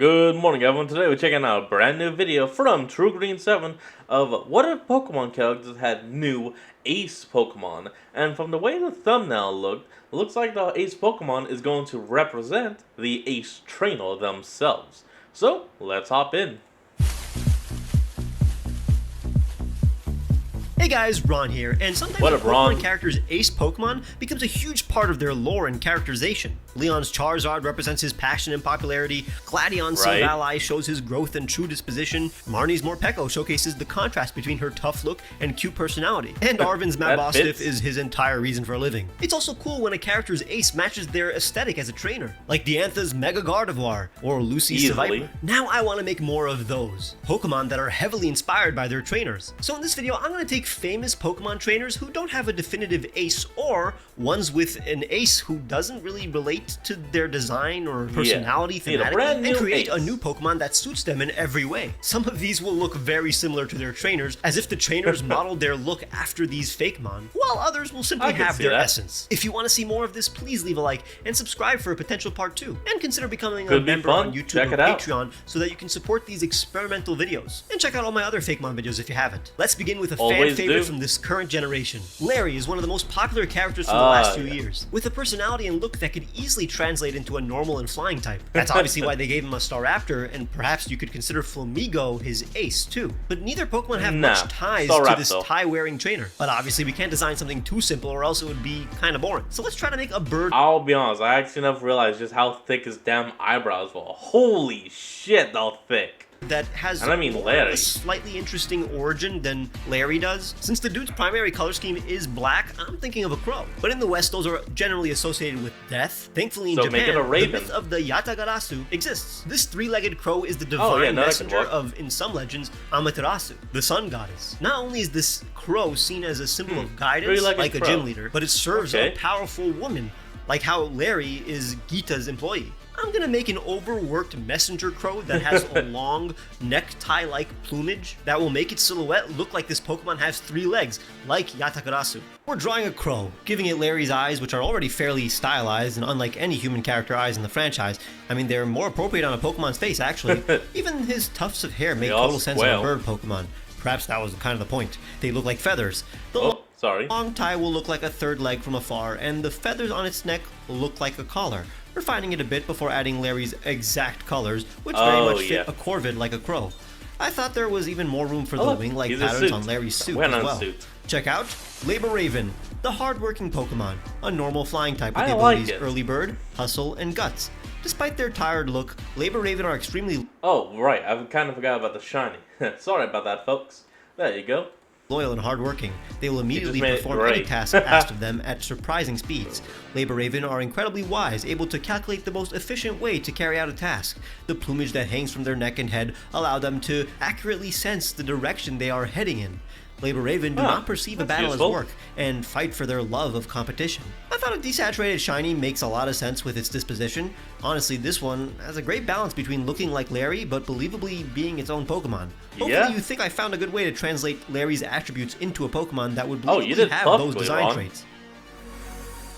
Good morning, everyone. Today we're checking out a brand new video from TrueGreen7 of what if Pokemon characters had new Ace Pokemon. And from the way the thumbnail looked, it looks like the Ace Pokemon is going to represent the Ace Trainer themselves. So, let's hop in. Hey guys, Ron here, and sometimes What a up, Ron? Pokemon character's ace Pokemon becomes a huge part of their lore and characterization. Leon's Charizard represents his passion and popularity, Gladion's Right. Silvally shows his growth and true disposition, Marnie's Morpeko showcases the contrast between her tough look and cute personality, and Arven's That Mabosstiff fits. is his entire reason for living. It's also cool when a character's ace matches their aesthetic as a trainer, like Diantha's Mega Gardevoir or Lucy's Easily. Seviper. Now I want to make more of those Pokemon that are heavily inspired by their trainers. So in this video, I'm going to take famous Pokemon trainers who don't have a definitive ace, or ones with an ace who doesn't really relate to their design or personality Need a thematically, brand new and create a ace. new Pokemon that suits them in every way. Some of these will look very similar to their trainers, as if the trainers modeled their look after these Fakemon, while others will simply I can have see their that. essence. If you want to see more of this, please leave a like and subscribe for a potential part 2, and consider becoming a Could be member fun. on YouTube Check or it out. Patreon so that you can support these experimental videos. And check out all my other Fakemon videos if you haven't. Let's begin with a fan Always favorite do. from this current generation. Larry is one of the most popular characters from the last few yeah. years, with a personality and look that could easily translate into a normal and flying type. That's obviously why they gave him a Staraptor, and perhaps you could consider Flamigo his ace too. But neither Pokemon have Nah, much ties to Staraptor. this tie-wearing trainer. But obviously we can't design something too simple or else it would be kind of boring. So let's try to make a bird. I'll be honest, I actually never realized just how thick his damn eyebrows were. Holy shit, they're thick. That has And I mean more of Larry. a slightly interesting origin than Larry does. Since the dude's primary color scheme is black, I'm thinking of a crow. But in the West, those are generally associated with death. Thankfully in So Japan, make it a the raven. myth of the Yatagarasu exists. This three-legged crow is the Oh, yeah, divine no, that could messenger work. of, in some legends, Amaterasu, the sun goddess. Not only is this crow seen as a symbol of guidance, Three-legged like a crow. gym leader, but it serves Okay. a powerful woman, like how Larry is Gita's employee. I'm gonna make an overworked messenger crow that has a long necktie-like plumage that will make its silhouette look like this Pokemon has 3 legs, like Yatagarasu. We're drawing a crow, giving it Larry's eyes, which are already fairly stylized and unlike any human character eyes in the franchise. I mean, they're more appropriate on a Pokemon's face, actually. Even his tufts of hair make They all total sense on a swell. bird Pokemon. Perhaps that was kind of the point. They look like feathers. The Oh, sorry. long tie will look like a third leg from afar, and the feathers on its neck look like a collar, refining it a bit before adding Larry's exact colors, which very Oh, much fit yeah. a Corvid like a crow. I thought there was even more room for the look, wing-like he's a patterns suit. on Larry's suit Went as on well. suit. Check out Labor Raven, the hardworking Pokemon, a normal flying type with I the like abilities it. Early Bird, Hustle, and Guts. Despite their tired look, Labor Raven are extremely Oh, right, I kind of forgot about the shiny. Sorry about that, folks. There you go. loyal and hardworking. They will immediately made it perform any great. task asked of them at surprising speeds. Labor Raven are incredibly wise, able to calculate the most efficient way to carry out a task. The plumage that hangs from their neck and head allow them to accurately sense the direction they are heading in. Labor Raven do Huh, not perceive a that's battle useful. as work and fight for their love of competition. I thought a desaturated shiny makes a lot of sense with its disposition. Honestly, this one has a great balance between looking like Larry but believably being its own Pokemon. Hopefully Yeah. you think I found a good way to translate Larry's attributes into a Pokemon that would Oh, you believably did have those perfectly, design Ron. traits.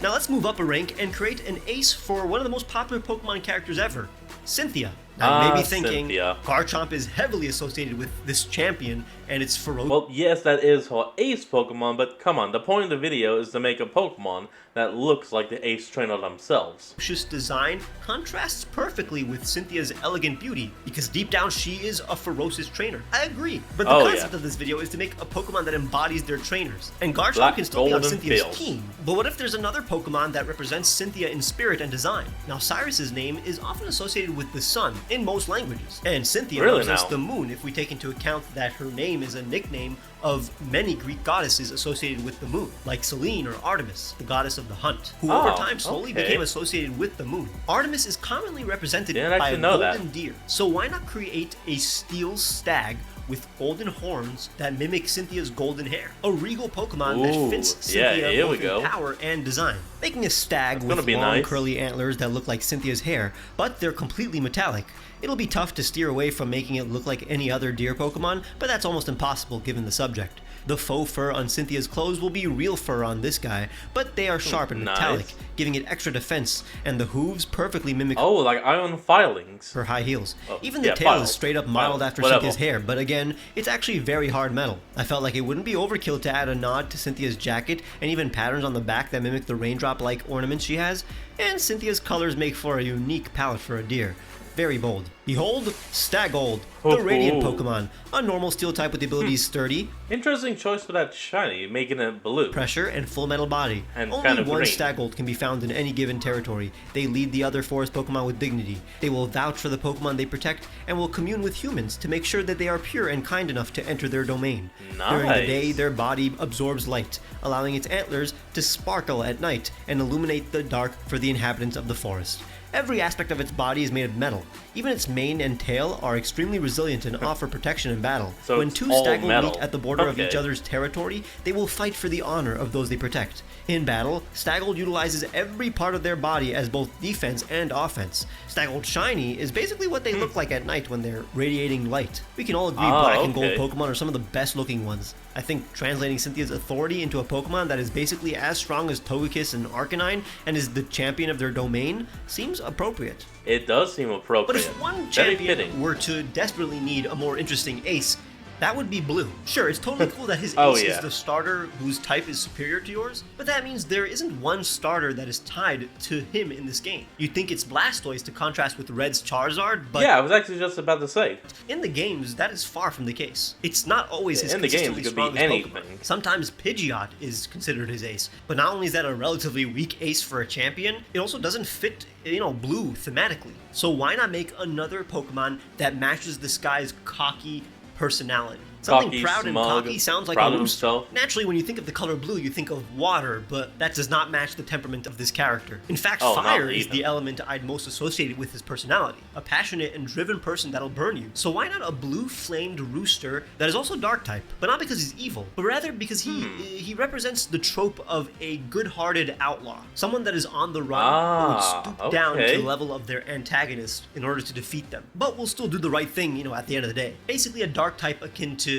Now let's move up a rank and create an ace for one of the most popular Pokemon characters ever, Cynthia. Now you may be thinking, Cynthia. Garchomp is heavily associated with this champion and its ferocious Well, yes, that is her Ace Pokemon, but come on, the point of the video is to make a Pokemon that looks like the Ace Trainer themselves. design contrasts perfectly with Cynthia's elegant beauty, because deep down she is a ferocious trainer. I agree, but the Oh, concept yeah. of this video is to make a Pokemon that embodies their trainers. And Garchomp Black, can still be on golden Cynthia's fields. team, but what if there's another Pokemon that represents Cynthia in spirit and design? Now Cyrus's name is often associated with the sun in most languages, and Cynthia Really represents now? the moon if we take into account that her name is a nickname of many Greek goddesses associated with the moon, like Selene or Artemis, the goddess of the hunt, who over Oh, time slowly okay. became associated with the moon. Artemis is commonly represented Didn't by a actually know that. golden deer, so why not create a steel stag with golden horns that mimic Cynthia's golden hair? A regal Pokemon that Ooh, fits yeah, Cynthia here we both go. in power and design. Making a stag That's gonna with be long nice. curly antlers that look like Cynthia's hair, but they're completely metallic. It'll be tough to steer away from making it look like any other deer Pokemon, but that's almost impossible given the subject. The faux fur on Cynthia's clothes will be real fur on this guy, but they are sharp and metallic, Nice. giving it extra defense, and the hooves perfectly mimic Oh, like iron filings. her high heels. Oh, Even the yeah, tail filed. is straight up modeled Filed. after Whatever. Cynthia's hair, but again, it's actually very hard metal. I felt like it wouldn't be overkill to add a nod to Cynthia's jacket and even patterns on the back that mimic the raindrop-like ornaments she has, and Cynthia's colors make for a unique palette for a deer. Very bold. Behold, Stagold, the Radiant Ho-ho. Pokemon, a normal steel type with the abilities Sturdy, Interesting choice for that shiny, making it blue. Pressure, and Full Metal Body. And Only kind of one green. Stagold can be found in any given territory. They lead the other forest Pokemon with dignity. They will vouch for the Pokemon they protect and will commune with humans to make sure that they are pure and kind enough to enter their domain. During the day, Nice. their body absorbs light, allowing its antlers to sparkle at night and illuminate the dark for the inhabitants of the forest. Every aspect of its body is made of metal. Even its mane and tail are extremely resilient and offer protection in battle. So When it's two all Stagold metal. meet at the border of each Okay. other's territory, they will fight for the honor of those they protect. In battle, Stagold utilizes every part of their body as both defense and offense. Stagold Shiny is basically what they look like at night when they're radiating light. We can all agree Ah, black and gold okay. Pokemon are some of the best looking ones. I think translating Cynthia's authority into a Pokemon that is basically as strong as Togekiss and Arcanine and is the champion of their domain seems appropriate. It does seem But appropriate. if one Very champion fitting. were to desperately need a more interesting ace, that would be Blue. Sure, it's totally cool that his ace Oh, is yeah. the starter whose type is superior to yours, but that means there isn't one starter that is tied to him in this game. You'd think it's Blastoise to contrast with Red's Charizard, but Yeah, I was actually just about to say. in the games, that is far from the case. It's not always his In the games, consistently it could be strongest Pokemon. anything. Sometimes Pidgeot is considered his ace, but not only is that a relatively weak ace for a champion, it also doesn't fit, Blue thematically. So why not make another Pokemon that matches this guy's cocky personality? Something Cocky, proud and smug, cocky sounds like proud a of rooster. himself. Naturally, when you think of the color blue, you think of water, but that does not match the temperament of this character. In fact, Oh, not fire is even. the element I'd most associated with his personality. A passionate and driven person that'll burn you. So why not a blue flamed rooster that is also dark type? But not because he's evil, but rather because he represents the trope of a good-hearted outlaw. Someone that is on the run but would stoop down to okay. the level of their antagonist in order to defeat them. But will still do the right thing, at the end of the day. Basically a dark type akin to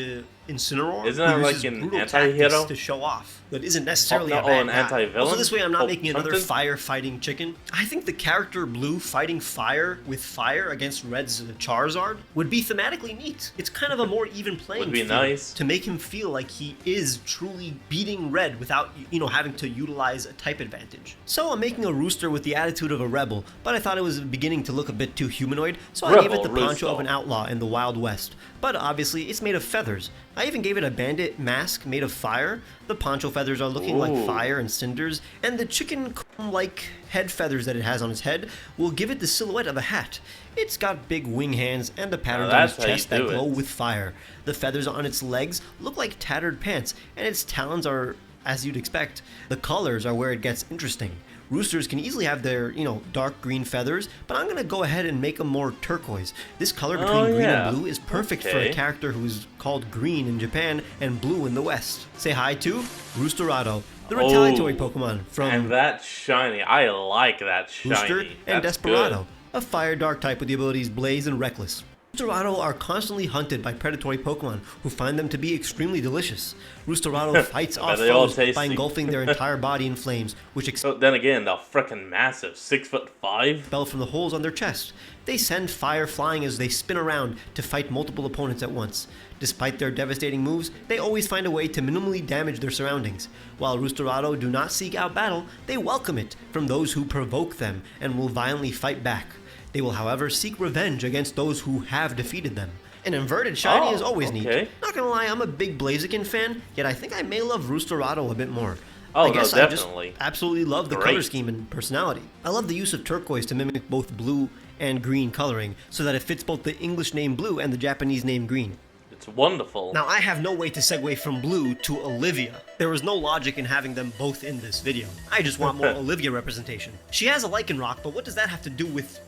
Incineroar, Isn't who that like uses an brutal anti-hero? tactics to show off, but isn't necessarily Oh, a no, bad an guy. anti-villain? Also, this way I'm not Oh, making another something? fire-fighting chicken. I think the character Blue fighting fire with fire against Red's Charizard would be thematically neat. It's kind of a more even playing Would be field nice. to make him feel like he is truly beating Red without, having to utilize a type advantage. So I'm making a rooster with the attitude of a rebel, but I thought it was beginning to look a bit too humanoid, so I gave it the Rebel poncho of rooster. an outlaw in the Wild West. But obviously, it's made of feathers. I even gave it a bandit mask made of fire. The poncho feathers are looking like Ooh. fire and cinders, and the chicken comb-like head feathers that it has on its head will give it the silhouette of a hat. It's got big wing hands and the patterns on that's its how you chest that do glow it. with fire. The feathers on its legs look like tattered pants, and its talons are as you'd expect. The colors are where it gets interesting. Roosters can easily have their, dark green feathers, but I'm gonna go ahead and make them more turquoise. This color between Oh, green yeah. and blue is perfect for a Okay. character who's called Green in Japan and Blue in the West. Say hi to Roosterado, the retaliatory Pokemon from And that shiny. I like that shiny. Rooster and That's Desperado, good. a fire dark type with the abilities Blaze and Reckless. Roosterado are constantly hunted by predatory Pokemon who find them to be extremely delicious. Roosterado fights off they all foes by tasty. engulfing their entire body in flames, which So then again, the frickin' massive 6'5". expel from the holes on their chest. They send fire flying as they spin around to fight multiple opponents at once. Despite their devastating moves, they always find a way to minimally damage their surroundings. While Roosterado do not seek out battle, they welcome it from those who provoke them and will violently fight back. They will, however, seek revenge against those who have defeated them. An inverted shiny is always neat. okay. Not gonna lie, I'm a big Blaziken fan, yet I think I may love Roosterado a bit more. Oh, I no, guess I just definitely. absolutely love the Great. color scheme and personality. I love the use of turquoise to mimic both blue and green coloring, so that it fits both the English name blue and the Japanese name green. It's wonderful. Now, I have no way to segue from blue to Olivia. There was no logic in having them both in this video. I just want more Olivia representation. She has a Lycanroc, but what does that have to do with,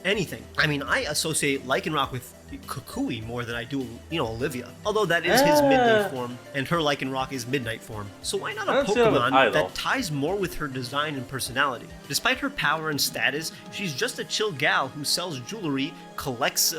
anything? I mean, I associate Lycanroc with Kukui more than I do, Olivia. Although that is his midday form, and her Lycanroc is midnight form. So why not a Pokemon that ties more with her design and personality? Despite her power and status, she's just a chill gal who sells jewelry, collects,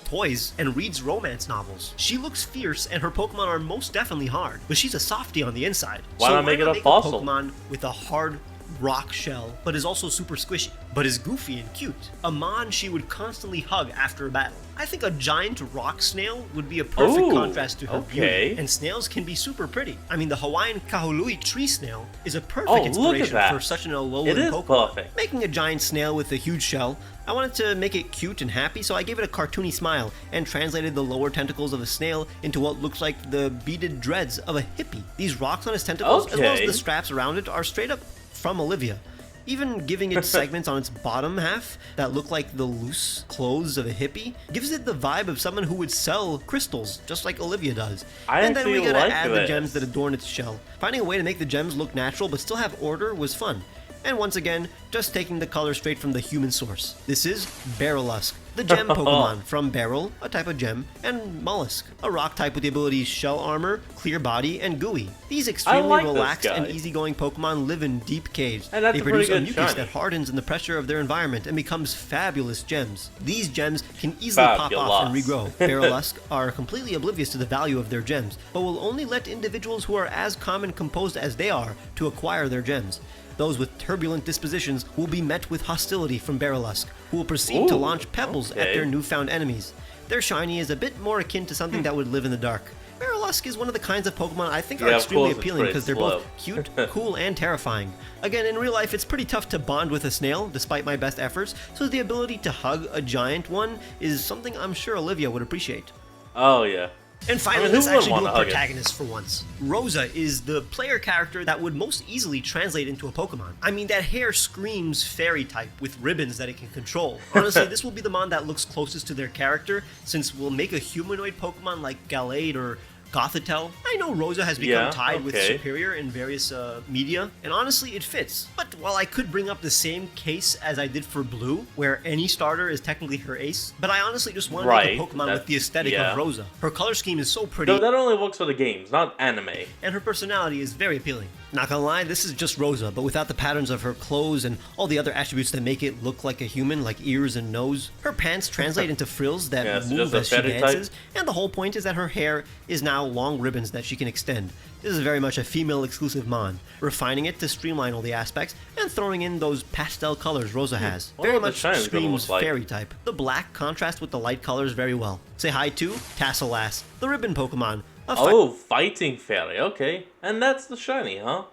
toys, and reads romance novels. She looks fierce, and her Pokemon are most definitely hard, but she's a softie on the inside. Why not make it a fossil? Pokemon with a hard rock shell, but is also super squishy, but is goofy and cute. A Mon she would constantly hug after a battle. I think a giant rock snail would be a perfect contrast to her beauty, and snails can be super pretty. I mean, the Hawaiian Kahului tree snail is a perfect inspiration for such an Alolan Pokemon. Perfect. Making a giant snail with a huge shell, I wanted to make it cute and happy, so I gave it a cartoony smile and translated the lower tentacles of a snail into what looks like the beaded dreads of a hippie. These rocks on its tentacles, as well as the straps around it, are straight up from Olivia. Even giving it segments on its bottom half that look like the loose clothes of a hippie gives it the vibe of someone who would sell crystals, just like Olivia does. And then we gotta add the gems that adorn its shell. Finding a way to make the gems look natural but still have order was fun. And once again, just taking the color straight from the human source. This is Barilusk, the gem Pokemon from Beryl, a type of gem, and Mollusk, a rock type with the abilities Shell Armor, Clear Body, and Gooey. These extremely relaxed and easygoing Pokemon live in deep caves. They produce a mucus that hardens in the pressure of their environment and becomes fabulous gems. These gems can easily pop off and regrow. Barilusk are completely oblivious to the value of their gems, but will only let individuals who are as calm and composed as they are to acquire their gems. Those with turbulent dispositions will be met with hostility from Barilusk, who will proceed to launch pebbles at their newfound enemies. Their shiny is a bit more akin to something that would live in the dark. Barilusk is one of the kinds of Pokemon I think are extremely appealing because they're both cute, cool, and terrifying. Again, in real life, it's pretty tough to bond with a snail, despite my best efforts, so the ability to hug a giant one is something I'm sure Olivia would appreciate. Oh, yeah. And finally, let's actually do a protagonist for once. Rosa is the player character that would most easily translate into a Pokemon. I mean, that hair screams fairy type with ribbons that it can control. Honestly, this will be the Mon that looks closest to their character, since we'll make a humanoid Pokemon like Gallade or Gothitelle. I know Rosa has become tied with Superior in various media, and honestly, it fits. But while I could bring up the same case as I did for Blue, where any starter is technically her ace, but I honestly just want to make a Pokemon with the aesthetic of Rosa. Her color scheme is so pretty. No, that only works for the games, not anime. And her personality is very appealing. Not gonna lie, this is just Rosa, but without the patterns of her clothes and all the other attributes that make it look like a human, like ears and nose. Her pants translate into frills that move as she dances, and the whole point is that her hair is now long ribbons that she can extend. This is very much a female-exclusive Mon, refining it to streamline all the aspects and throwing in those pastel colors Rosa has. Very much screams fairy type. The black contrasts with the light colors very well. Say hi to Tasselass, the ribbon Pokemon. Fighting fairy, okay. And that's the shiny, huh?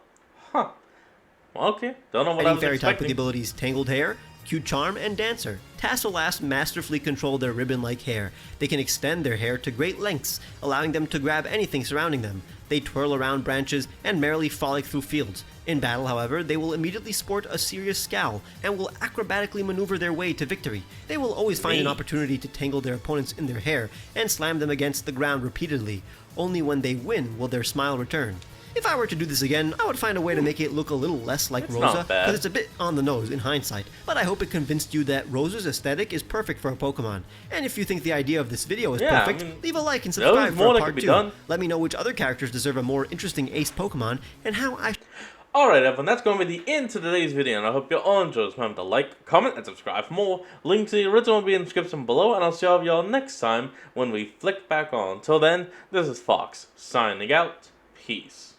Huh. Okay, don't know what I was fairy expecting. Type with the abilities Tangled Hair, Cute Charm, and Dancer. Tasselass masterfully control their ribbon-like hair. They can extend their hair to great lengths, allowing them to grab anything surrounding them. They twirl around branches and merrily frolic through fields. In battle, however, they will immediately sport a serious scowl and will acrobatically maneuver their way to victory. They will always find an opportunity to tangle their opponents in their hair and slam them against the ground repeatedly. Only when they win will their smile return. If I were to do this again, I would find a way to make it look a little less like Rosa, because it's a bit on the nose in hindsight, but I hope it convinced you that Rosa's aesthetic is perfect for a Pokemon. And if you think the idea of this video is perfect, leave a like and subscribe for part 2. Let me know which other characters deserve a more interesting ace Pokemon, and how I... Alright everyone, that's going to be the end to today's video, and I hope you all enjoyed. Remember to like, comment, and subscribe for more. Link to the original will be in the description below, and I'll see all of y'all next time when we flick back on. Till then, this is Fox, signing out. Peace.